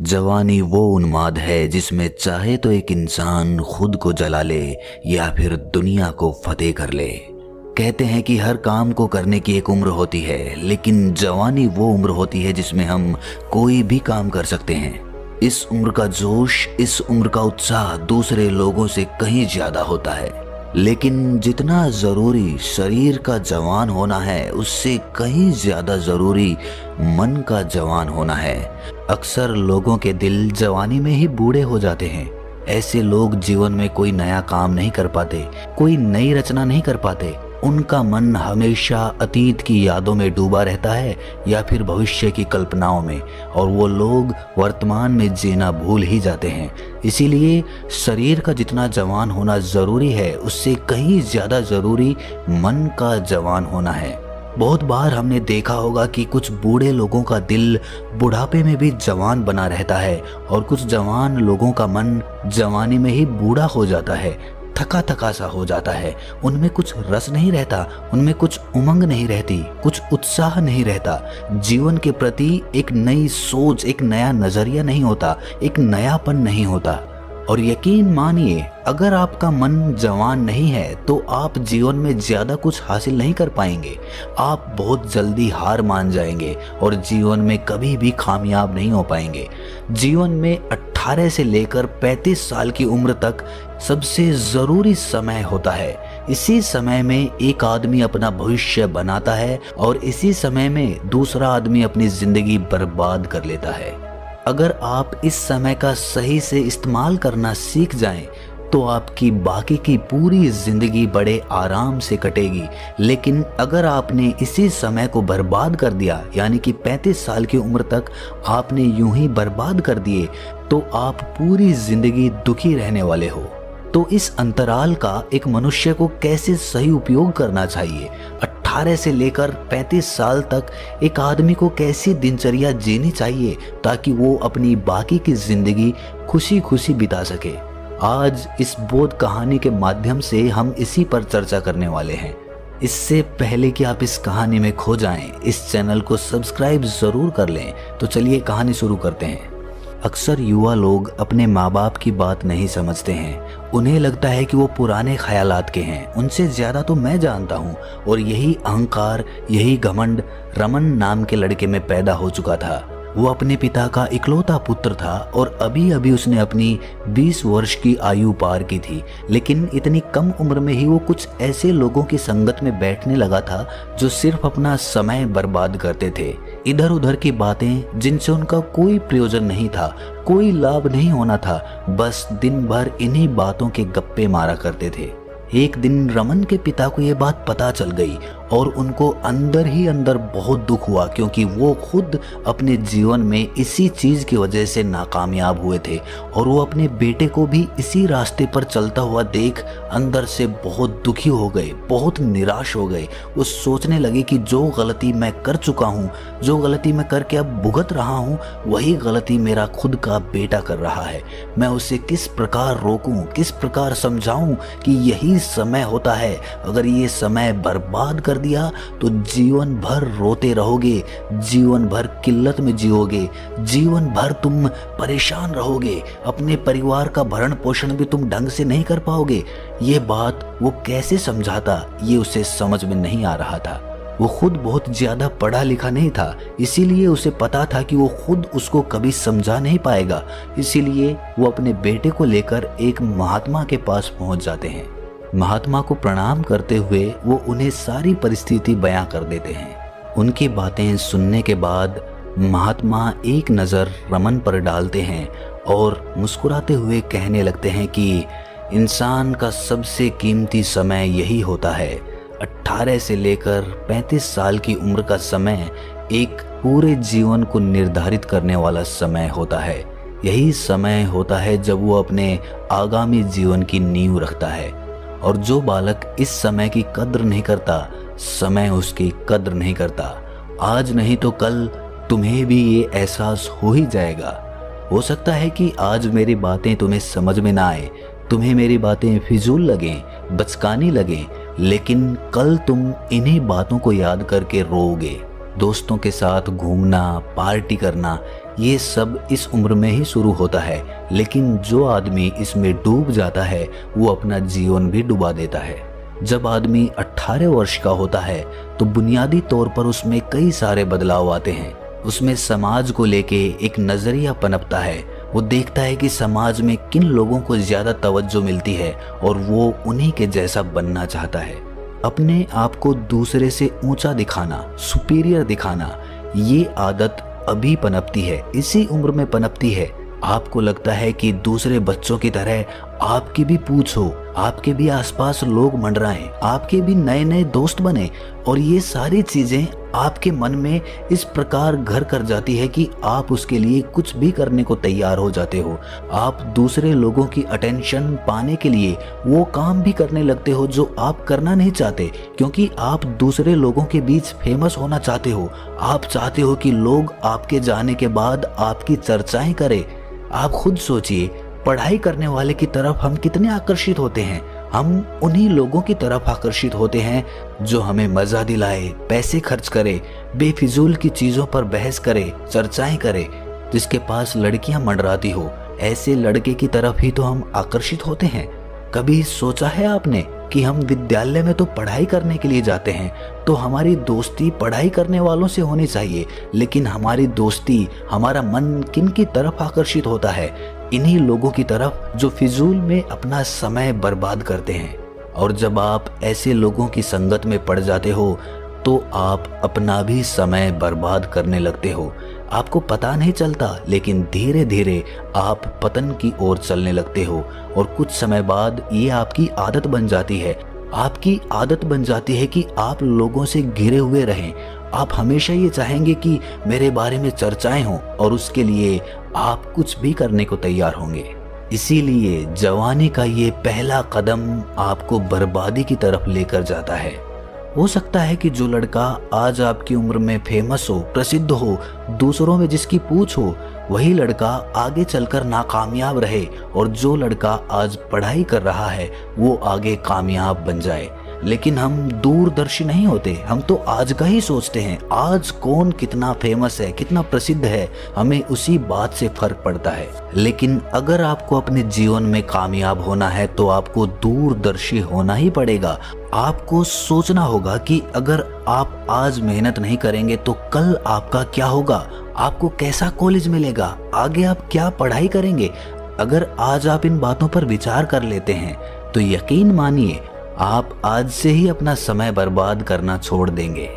जवानी वो उन्माद है जिसमें चाहे तो एक इंसान खुद को जला ले या फिर दुनिया को फतेह कर ले। कहते हैं कि हर काम को करने की एक उम्र होती है, लेकिन जवानी वो उम्र होती है जिसमें हम कोई भी काम कर सकते हैं। इस उम्र का जोश, इस उम्र का उत्साह दूसरे लोगों से कहीं ज्यादा होता है। लेकिन जितना जरूरी शरीर का जवान होना है, उससे कहीं ज्यादा जरूरी मन का जवान होना है। अक्सर लोगों के दिल जवानी में ही बूढ़े हो जाते हैं। ऐसे लोग जीवन में कोई नया काम नहीं कर पाते, कोई नई रचना नहीं कर पाते। उनका मन हमेशा अतीत की यादों में डूबा रहता है या फिर भविष्य की कल्पनाओं में, और वो लोग वर्तमान में जीना भूल ही जाते हैं। इसीलिए शरीर का जितना जवान होना जरूरी है, उससे कहीं ज्यादा जरूरी मन का जवान होना है। बहुत बार हमने देखा होगा कि कुछ बूढ़े लोगों का दिल बुढ़ापे में भी जवान बना रहता है, और कुछ जवान लोगों का मन जवानी में ही बूढ़ा हो जाता है, थका थका सा हो जाता है। उनमें कुछ रस नहीं रहता, उनमें कुछ उमंग नहीं रहती, कुछ उत्साह नहीं रहता। जीवन के प्रति एक नई सोच, एक नया नजरिया नहीं होता, एक नयापन नहीं होता। और यकीन मानिए, अगर आपका मन जवान नहीं है तो आप जीवन में ज्यादा कुछ हासिल नहीं कर पाएंगे। आप बहुत जल्दी हार मान जाएंगे और जीवन में कभी भी कामयाब नहीं हो पाएंगे। जीवन में 18 से लेकर 35 साल की उम्र तक सबसे जरूरी समय होता है। इसी समय में एक आदमी अपना भविष्य बनाता है और इसी समय में दूसरा आदमी अपनी जिंदगी बर्बाद कर लेता है। अगर आप इस समय का सही से इस्तेमाल करना सीख जाएं, तो आपकी बाकी की पूरी जिंदगी बड़े आराम से कटेगी। लेकिन अगर आपने इसी समय को बर्बाद कर दिया, यानी कि 35 साल की उम्र तक आपने यूं ही बर्बाद कर दिए, तो आप पूरी जिंदगी दुखी रहने वाले हो। तो इस अंतराल का एक मनुष्य को कैसे सही उपयोग करना चाहिए, 18 से लेकर 35 साल तक एक आदमी को कैसी दिनचर्या जीनी चाहिए ताकि वो अपनी बाकी की जिंदगी खुशी खुशी बिता सके, आज इस बोध कहानी के माध्यम से हम इसी पर चर्चा करने वाले हैं। इससे पहले कि आप इस कहानी में खो जाएं, इस चैनल को सब्सक्राइब जरूर कर लें। तो चलिए कहानी शुरू करते हैं। अक्सर युवा लोग अपने माँ बाप की बात नहीं समझते हैं। उन्हें लगता है कि वो पुराने ख्यालात के हैं, उनसे ज्यादा तो मैं जानता हूँ। और यही अहंकार, यही घमंड रमन नाम के लड़के में पैदा हो चुका था। वो अपने पिता का इकलौता पुत्र था और अभी अभी उसने अपनी 20 वर्ष की आयु पार की थी। लेकिन इतनी कम उम्र में ही वो कुछ ऐसे लोगों की संगत में बैठने लगा था जो सिर्फ अपना समय बर्बाद करते थे। इधर उधर की बातें जिनसे उनका कोई प्रयोजन नहीं था, कोई लाभ नहीं होना था, बस दिन भर इन्हीं बातों के गप्पे मारा करते थे। एक दिन रमन के पिता को ये बात पता चल गई और उनको अंदर ही अंदर बहुत दुख हुआ, क्योंकि वो खुद अपने जीवन में इसी चीज की वजह से नाकामयाब हुए थे और वो अपने बेटे को भी इसी रास्ते पर चलता हुआ देख अंदर से बहुत दुखी हो गए, बहुत निराश हो गए। वो सोचने लगे कि जो गलती मैं कर चुका हूँ, जो गलती मैं करके अब भुगत रहा हूँ, वही गलती मेरा खुद का बेटा कर रहा है। मैं उसे किस प्रकार रोकूं, किस प्रकार समझाऊं कि यही समय होता है। अगर ये समय बर्बाद कर दिया तो जीवन भर रोते रहोगे, जीवन भर किल्लत में जियोगे, जीवन भर तुम परेशान रहोगे, अपने परिवार का भरण पोषण भी तुम ढंग से नहीं कर पाओगे। ये बात वो कैसे समझाता, ये उसे समझ में नहीं आ रहा था। वो खुद बहुत ज्यादा पढ़ा लिखा नहीं था, इसीलिए उसे पता था कि वो खुद उसको कभी समझा नहीं पाएगा। इसीलिए वो अपने बेटे को लेकर एक महात्मा के पास पहुंच जाते हैं। महात्मा को प्रणाम करते हुए वो उन्हें सारी परिस्थिति बयां कर देते हैं। उनकी बातें सुनने के बाद महात्मा एक नज़र रमन पर डालते हैं और मुस्कुराते हुए कहने लगते हैं कि इंसान का सबसे कीमती समय यही होता है। 18 से लेकर 35 साल की उम्र का समय एक पूरे जीवन को निर्धारित करने वाला समय होता है। यही समय होता है जब वो अपने आगामी जीवन की नींव रखता है। और जो बालक इस समय की कद्र नहीं करता, समय उसकी कद्र नहीं करता। आज नहीं तो कल तुम्हें भी ये एहसास हो ही जाएगा। हो सकता है कि आज मेरी बातें तुम्हें समझ में ना आए, तुम्हें मेरी बातें फिजूल लगें, बचकानी लगें, लेकिन कल तुम इन्हीं बातों को याद करके रोओगे। दोस्तों के साथ घूमना, पार्टी करना, ये सब इस उम्र में ही शुरू होता है, लेकिन जो आदमी इसमें डूब जाता है वो अपना जीवन भी डुबा देता है। जब आदमी 18 वर्ष का होता है तो बुनियादी तौर पर उसमें कई सारे बदलाव आते हैं। उसमें समाज को लेके एक नजरिया पनपता है। वो देखता है कि समाज में किन लोगों को ज्यादा तवज्जो मिलती है और वो उन्हीं के जैसा बनना चाहता है। अपने आप को दूसरे से ऊंचा दिखाना, सुपीरियर दिखाना, ये आदत अभी पनपती है, इसी उम्र में पनपती है। आपको लगता है कि दूसरे बच्चों की तरह आपकी भी पूछ हो, आपके भी आसपास लोग मंडराएं, आपके भी नए नए दोस्त बने, और ये सारी चीजें आपके मन में इस प्रकार घर कर जाती है कि आप उसके लिए कुछ भी करने को तैयार हो जाते हो। आप दूसरे लोगों की अटेंशन पाने के लिए वो काम भी करने लगते हो जो आप करना नहीं चाहते, क्योंकि आप दूसरे लोगों के बीच फेमस होना चाहते हो। आप चाहते हो कि लोग आपके जाने के बाद आपकी चर्चाएं करें। आप खुद सोचिए, पढ़ाई करने वाले की तरफ हम कितने आकर्षित होते हैं। हम उन्हीं लोगों की तरफ आकर्षित होते हैं जो हमें मजा दिलाए, पैसे खर्च करे, बेफिजूल की चीजों पर बहस करे, चर्चाएं करे, जिसके पास लड़कियां मंडराती हो, ऐसे लड़के की तरफ ही तो हम आकर्षित होते हैं। कभी सोचा है आपने कि हम विद्यालय में तो पढ़ाई करने के लिए जाते हैं, तो हमारी दोस्ती पढ़ाई करने वालों से होनी चाहिए, लेकिन हमारी दोस्ती, हमारा मन किन की तरफ आकर्षित होता है? इन्हीं लोगों की तरफ जो फिजूल में अपना समय बर्बाद करते हैं। और जब आप ऐसे लोगों की संगत में पड़ जाते हो तो आप अपना भी समय बर्बाद करने लगते हो। आपको पता नहीं चलता, लेकिन धीरे धीरे आप पतन की ओर चलने लगते हो, और कुछ समय बाद ये आपकी आदत बन जाती है। आपकी आदत बन जाती है कि आप लोगों से घिरे हुए रहें। आप हमेशा ये चाहेंगे कि मेरे बारे में चर्चाएं हों, और उसके लिए आप कुछ भी करने को तैयार होंगे। इसीलिए जवानी का ये पहला कदम आपको बर्बादी की तरफ लेकर जाता है। हो सकता है कि जो लड़का आज आपकी उम्र में फेमस हो, प्रसिद्ध हो, दूसरों में जिसकी पूछ हो, वही लड़का आगे चलकर नाकामयाब रहे, और जो लड़का आज पढ़ाई कर रहा है वो आगे कामयाब बन जाए। लेकिन हम दूरदर्शी नहीं होते, हम तो आज का ही सोचते हैं। आज कौन कितना फेमस है, कितना प्रसिद्ध है, हमें उसी बात से फर्क पड़ता है। लेकिन अगर आपको अपने जीवन में कामयाब होना है तो आपको दूरदर्शी होना ही पड़ेगा। आपको सोचना होगा कि अगर आप आज मेहनत नहीं करेंगे तो कल आपका क्या होगा, आपको कैसा कॉलेज मिलेगा, आगे आप क्या पढ़ाई करेंगे। अगर आज आप इन बातों पर विचार कर लेते हैं तो यकीन मानिए आप आज से ही अपना समय बर्बाद करना छोड़ देंगे।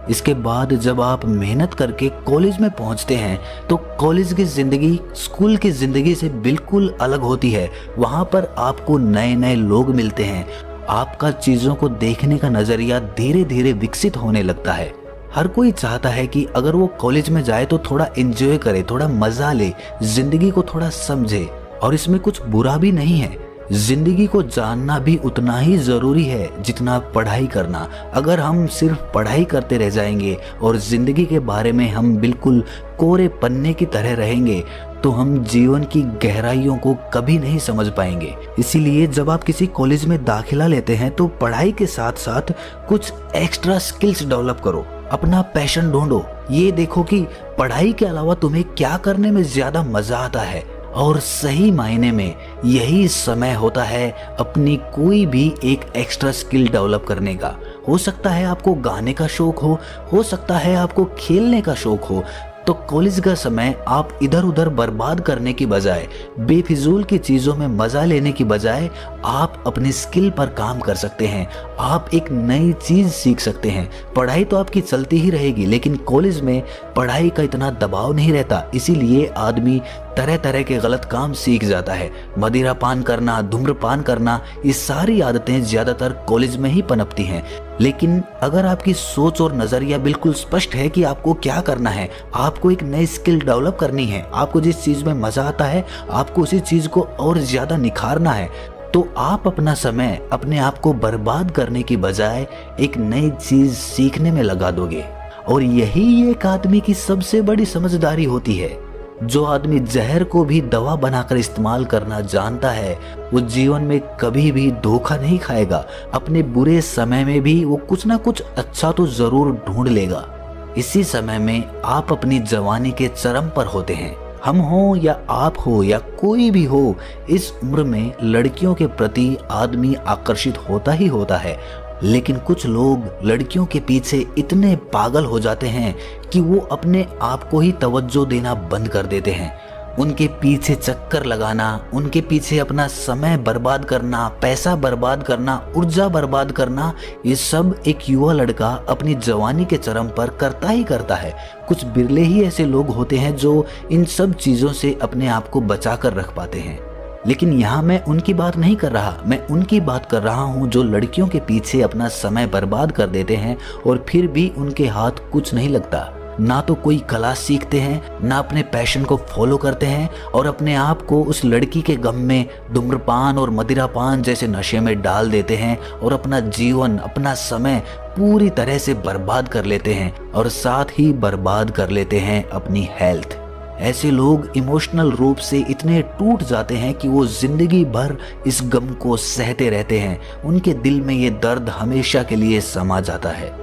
इसके बाद जब आप मेहनत करके कॉलेज में पहुंचते हैं तो कॉलेज की जिंदगी स्कूल की जिंदगी से बिल्कुल अलग होती है। वहां पर आपको नए नए लोग मिलते हैं। आपका चीजों को देखने का नजरिया धीरे धीरे विकसित होने लगता है। हर कोई चाहता है कि अगर वो कॉलेज में जाए तो थोड़ा एंजॉय करे, थोड़ा मजा ले, जिंदगी को थोड़ा समझे, और इसमें कुछ बुरा भी नहीं है। जिंदगी को जानना भी उतना ही जरूरी है जितना पढ़ाई करना। अगर हम सिर्फ पढ़ाई करते रह जाएंगे और जिंदगी के बारे में हम बिल्कुल कोरे पन्ने की तरह रहेंगे तो हम जीवन की गहराइयों को कभी नहीं समझ पाएंगे। इसीलिए जब आप किसी कॉलेज में दाखिला लेते हैं तो पढ़ाई के साथ साथ कुछ एक्स्ट्रा स्किल्स डेवलप करो, अपना पैशन ढूंढो। ये देखो कि पढ़ाई के अलावा तुम्हें क्या करने में ज्यादा मजा आता है, और सही मायने में यही समय होता है अपनी कोई भी एक एक्स्ट्रा स्किल डेवलप करने का। हो सकता है आपको गाने का शौक हो सकता है आपको खेलने का शौक हो, तो कॉलेज का समय आप इधर उधर बर्बाद करने की बजाय, बेफिजूल की चीजों में मजा लेने की बजाय आप अपनी स्किल पर काम कर सकते हैं। आप एक नई चीज सीख सकते हैं। पढ़ाई तो आपकी चलती ही रहेगी, लेकिन कॉलेज में पढ़ाई का इतना दबाव नहीं रहता, इसीलिए आदमी तरह तरह के गलत काम सीख जाता है। मदिरा पान करना, धूम्रपान करना, ये सारी आदतें ज्यादातर कॉलेज में ही पनपती हैं। लेकिन अगर आपकी सोच और नजरिया बिल्कुल स्पष्ट है कि आपको क्या करना है, आपको एक नई स्किल डेवलप करनी है, आपको जिस चीज में मजा आता है आपको उसी चीज को और ज्यादा निखारना है, तो आप अपना समय अपने आप को बर्बाद करने की बजाय एक नई चीज सीखने में लगा दोगे। और यही एक आदमी की सबसे बड़ी समझदारी होती है। जो आदमी जहर को भी दवा बनाकर इस्तेमाल करना जानता है वो जीवन में कभी भी धोखा नहीं खाएगा। अपने बुरे समय में भी वो कुछ ना कुछ अच्छा तो जरूर ढूंढ लेगा। इसी समय में आप अपनी जवानी के चरम पर होते हैं। हम हो या आप हो या कोई भी हो, इस उम्र में लड़कियों के प्रति आदमी आकर्षित होता ही होता है। लेकिन कुछ लोग लड़कियों के पीछे इतने पागल हो जाते हैं कि वो अपने आप को ही तवज्जो देना बंद कर देते हैं। उनके पीछे चक्कर लगाना, उनके पीछे अपना समय बर्बाद करना, पैसा बर्बाद करना, ऊर्जा बर्बाद करना, ये सब एक युवा लड़का अपनी जवानी के चरम पर करता ही करता है। कुछ बिरले ही ऐसे लोग होते हैं जो इन सब चीज़ों से अपने आप को बचा कर रख पाते हैं। लेकिन यहाँ मैं उनकी बात नहीं कर रहा, मैं उनकी बात कर रहा हूँ जो लड़कियों के पीछे अपना समय बर्बाद कर देते हैं और फिर भी उनके हाथ कुछ नहीं लगता। ना तो कोई कला सीखते हैं, ना अपने पैशन को फॉलो करते हैं और अपने आप को उस लड़की के गम में धूम्रपान और मदिरापान जैसे नशे में डाल देते हैं और अपना जीवन, अपना समय पूरी तरह से बर्बाद कर लेते हैं और साथ ही बर्बाद कर लेते हैं अपनी हेल्थ। ऐसे लोग इमोशनल रूप से इतने टूट जाते हैं कि वो जिंदगी भर इस गम को सहते रहते हैं। उनके दिल में ये दर्द हमेशा के लिए समा जाता है।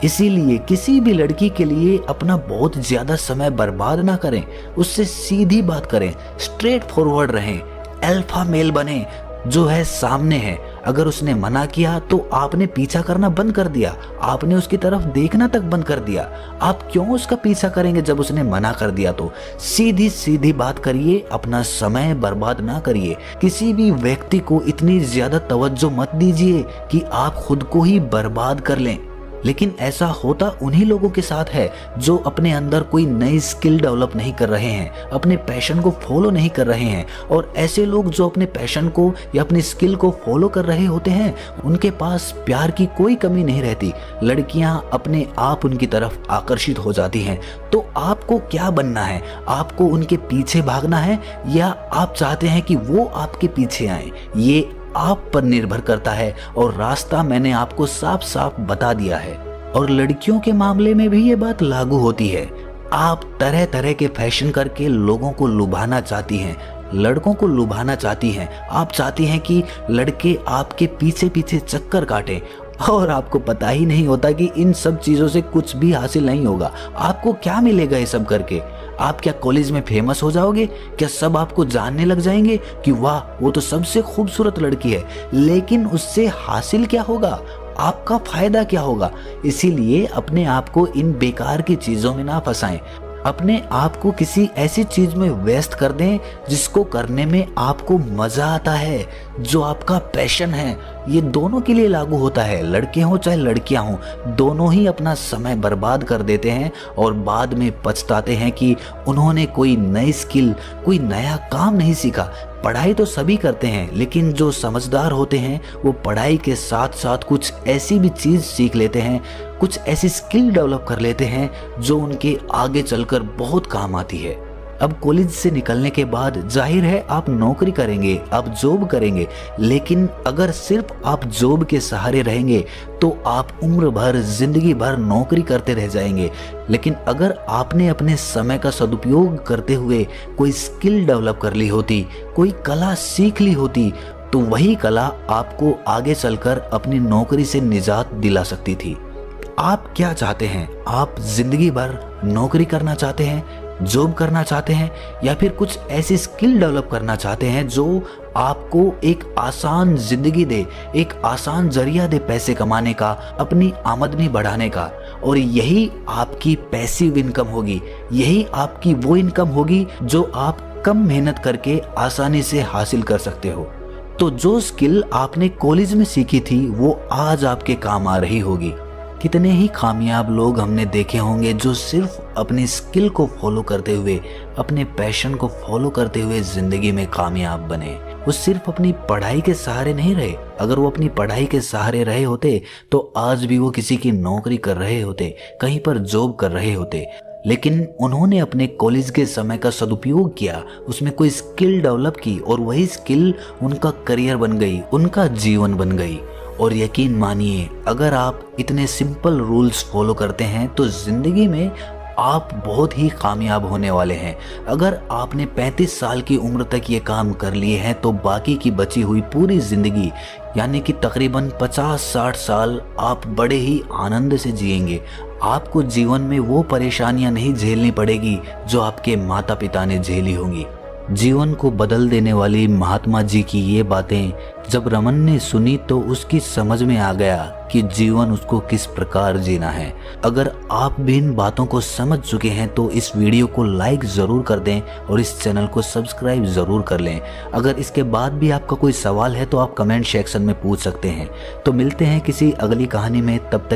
इसीलिए किसी भी लड़की के लिए अपना बहुत ज्यादा समय बर्बाद ना करें, उससे सीधी बात करें, स्ट्रेट फॉरवर्ड रहें, अल्फा मेल बने, जो है सामने है। अगर उसने मना किया तो आपने पीछा करना बंद कर दिया, आपने उसकी तरफ देखना तक बंद कर दिया। आप क्यों उसका पीछा करेंगे जब उसने मना कर दिया? तो सीधी सीधी बात करिए, अपना समय बर्बाद ना करिए। किसी भी व्यक्ति को इतनी ज्यादा तवज्जो मत दीजिए कि आप खुद को ही बर्बाद कर लें। लेकिन ऐसा होता उन्हीं लोगों के साथ है जो अपने अंदर कोई नई स्किल डेवलप नहीं कर रहे हैं, अपने पैशन को फॉलो नहीं कर रहे हैं। और ऐसे लोग जो अपने पैशन को या अपनी स्किल को फॉलो कर रहे होते हैं, उनके पास प्यार की कोई कमी नहीं रहती। लड़कियां अपने आप उनकी तरफ आकर्षित हो जाती हैं। तो आपको क्या बनना है? आपको उनके पीछे भागना है या आप चाहते हैं कि वो आपके पीछे आए? ये आप पर निर्भर करता है और रास्ता मैंने आपको साफ साफ बता दिया है। और लड़कियों के मामले में भी ये बात लागू होती है। आप तरह तरह के फैशन करके लोगों को लुभाना चाहती हैं, लड़कों को लुभाना चाहती हैं। आप चाहती हैं कि लड़के आपके पीछे पीछे चक्कर काटें और आपको पता ही नहीं होता कि इन सब चीज़ों से कुछ भी हासिल नहीं होगा। आपको क्या मिलेगा ये सब करके? आप क्या कॉलेज में फेमस हो जाओगे? क्या सब आपको जानने लग जाएंगे कि वाह वो तो सबसे खूबसूरत लड़की है? लेकिन उससे हासिल क्या होगा? आपका फायदा क्या होगा? इसीलिए अपने आप को इन बेकार की चीज़ों में ना फंसाएं। अपने आप को किसी ऐसी चीज में व्यस्त कर दें जिसको करने में आपको मजा आता है, जो आपका पैशन है। ये दोनों के लिए लागू होता है, लड़के हों चाहे लड़कियां हों, दोनों ही अपना समय बर्बाद कर देते हैं और बाद में पछताते हैं कि उन्होंने कोई नई स्किल, कोई नया काम नहीं सीखा। पढ़ाई तो सभी करते हैं, लेकिन जो समझदार होते हैं वो पढ़ाई के साथ साथ कुछ ऐसी भी चीज़ सीख लेते हैं, कुछ ऐसी स्किल डेवलप कर लेते हैं जो उनके आगे चलकर बहुत काम आती है। अब कॉलेज से निकलने के बाद जाहिर है आप नौकरी करेंगे, आप जॉब करेंगे, लेकिन अगर सिर्फ आप जॉब के सहारे रहेंगे तो आप उम्र भर, जिंदगी भर नौकरी करते रह जाएंगे। लेकिन अगर आपने अपने समय का सदुपयोग करते हुए कोई स्किल डेवलप कर ली होती, कोई कला सीख ली होती, तो वही कला आपको आगे चलकर अपनी नौकरी से निजात दिला सकती थी। आप क्या चाहते हैं? आप जिंदगी भर नौकरी करना चाहते हैं, जॉब करना चाहते हैं, या फिर कुछ ऐसी स्किल डेवलप करना चाहते हैं जो आपको एक आसान जिंदगी दे, एक आसान जरिया दे पैसे कमाने का, अपनी आमदनी बढ़ाने का? और यही आपकी पैसिव इनकम होगी, यही आपकी वो इनकम होगी जो आप कम मेहनत करके आसानी से हासिल कर सकते हो। तो जो स्किल आपने कॉलेज में सीखी थी वो आज आपके काम आ रही होगी। कितने ही कामयाब लोग हमने देखे होंगे जो सिर्फ अपनी स्किल को फॉलो करते हुए, अपने पैशन को फॉलो करते हुए जिंदगी में कामयाब बने। वो सिर्फ अपनी पढ़ाई के सहारे नहीं रहे। अगर वो अपनी पढ़ाई के सहारे रहे होते तो आज भी वो किसी की नौकरी कर रहे होते, कहीं पर जॉब कर रहे होते। लेकिन उन्होंने अपने कॉलेज के समय का सदुपयोग किया, उसमें कोई स्किल डेवलप की और वही स्किल उनका करियर बन गई, उनका जीवन बन गई। और यकीन मानिए, अगर आप इतने सिंपल रूल्स फॉलो करते हैं तो जिंदगी में आप बहुत ही कामयाब होने वाले हैं। अगर आपने 35 साल की उम्र तक ये काम कर लिए हैं तो बाकी की बची हुई पूरी जिंदगी, यानी कि तकरीबन 50-60 साल आप बड़े ही आनंद से जिएंगे। आपको जीवन में वो परेशानियां नहीं झेलनी पड़ेगी जो आपके माता पिता ने झेली होंगी। जीवन को बदल देने वाली महात्मा जी की ये बातें जब रमन ने सुनी तो उसकी समझ में आ गया कि जीवन उसको किस प्रकार जीना है। अगर आप भी इन बातों को समझ चुके हैं तो इस वीडियो को लाइक ज़रूर कर दें और इस चैनल को सब्सक्राइब ज़रूर कर लें। अगर इसके बाद भी आपका कोई सवाल है तो आप कमेंट सेक्शन में पूछ सकते हैं। तो मिलते हैं किसी अगली कहानी में, तब तक